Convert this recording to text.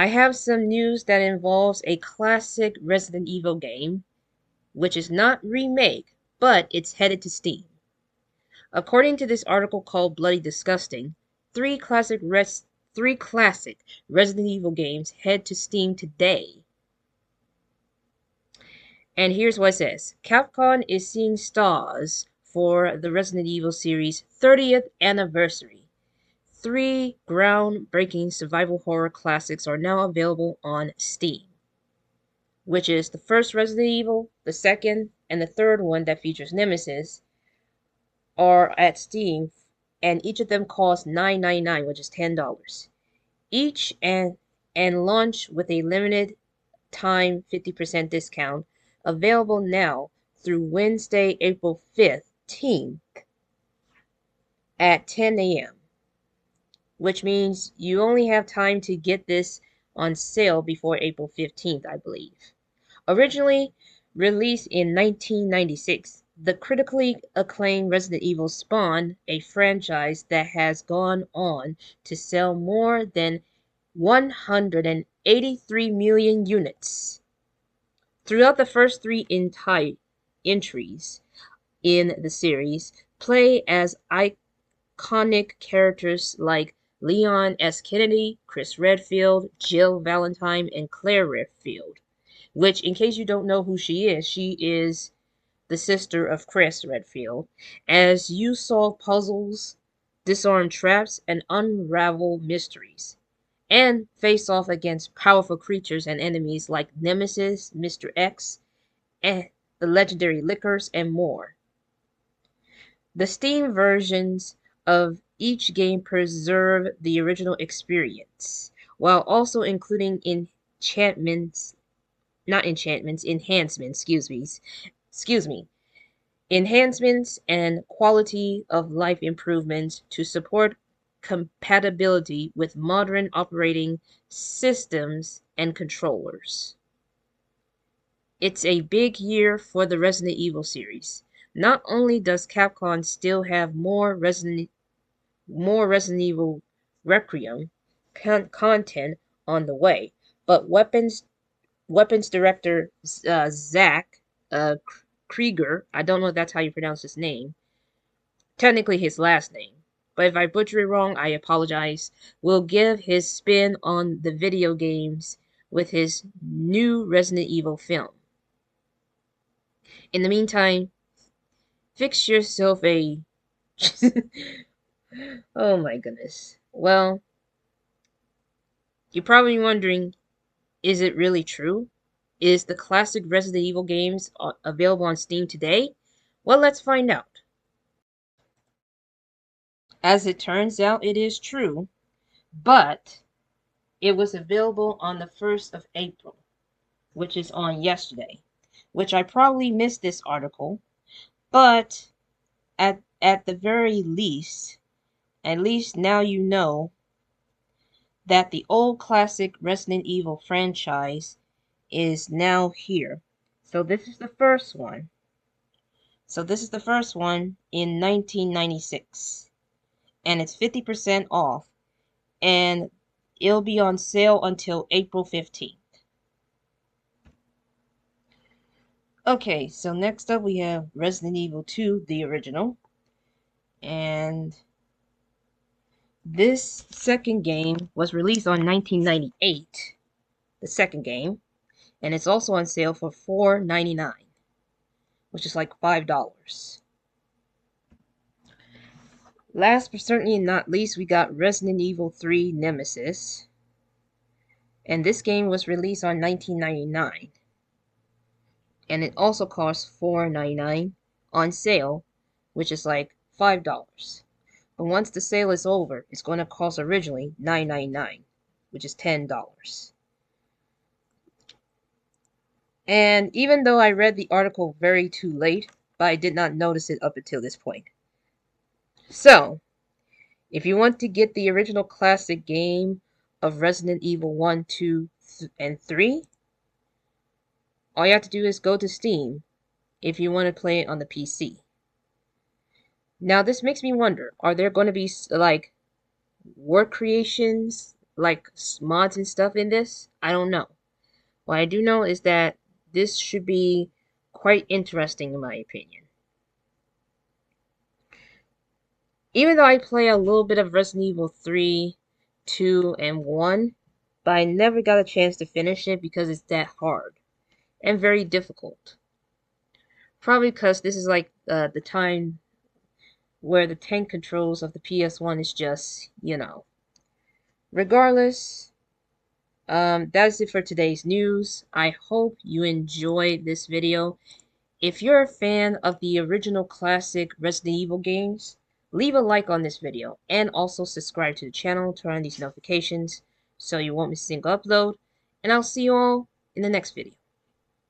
I have some news that involves a classic Resident Evil game, which is not remake, but it's headed to Steam. According to this article called Bloody Disgusting, three classic Resident Evil games head to Steam today. And here's what it says. Capcom is seeing stars for the Resident Evil series 30th anniversary. Three groundbreaking survival horror classics are now available on Steam, which is the first Resident Evil, the second, and the third one that features Nemesis are at Steam, and each of them costs $9.99, which is $10. Each and launch with a limited time 50% discount, available now through Wednesday, April 15th at 10 a.m., which means you only have time to get this on sale before April 15th, I believe. Originally released in 1996, the critically acclaimed Resident Evil spawned a franchise that has gone on to sell more than 183 million units. Throughout the first three entries in the series, play as iconic characters like Leon S. Kennedy, Chris Redfield, Jill Valentine, and Claire Redfield, which, in case you don't know who she is the sister of Chris Redfield, as you solve puzzles, disarm traps, and unravel mysteries, and face off against powerful creatures and enemies like Nemesis, Mr. X, and the legendary Lickers, and more. The Steam versions of each game preserve the original experience, while also including enhancements, enhancements and quality of life improvements to support compatibility with modern operating systems and controllers. It's a big year for the Resident Evil series. Not only does Capcom still have more Resident Evil Requiem content on the way, but Weapons director Zach Krieger, I don't know if that's how you pronounce his name, technically his last name, but if I butcher it wrong, I apologize, will give his spin on the video games with his new Resident Evil film. In the meantime, fix yourself a... Oh my goodness. Well, you're probably wondering, is it really true? Is the classic Resident Evil games available on Steam today? Well, let's find out. As it turns out, it is true, but it was available on the 1st of April, which is on yesterday, which I probably missed this article, but at the very least, at least now you know that the old classic Resident Evil franchise is now here. So this is the first one. In 1996. And it's 50% off. And it'll be on sale until April 15th. Okay, so next up we have Resident Evil 2, the original. And this second game was released on 1998, the second game, and it's also on sale for $4.99, which is like $5. Last but certainly not least, we got Resident Evil 3 Nemesis, and this game was released on 1999, and it also costs $4.99 on sale, which is like $5. But once the sale is over, it's going to cost originally $9.99, which is $10. And even though I read the article very too late, but I did not notice it up until this point. So, if you want to get the original classic game of Resident Evil 1, 2, and 3, all you have to do is go to Steam if you want to play it on the PC. Now, this makes me wonder, are there going to be, like, work creations, like mods and stuff in this. I don't know. What I do know is that this should be quite interesting in my opinion. Even though I play a little bit of Resident Evil 3, 2, and 1, but I never got a chance to finish it because it's that hard and very difficult. Probably because this is like the time where the tank controls of the PS1 is just, you know. Regardless, that is it for today's news. I hope you enjoyed this video. If you're a fan of the original classic Resident Evil games, leave a like on this video and also subscribe to the channel, turn on these notifications so you won't miss a single upload, and I'll see you all in the next video.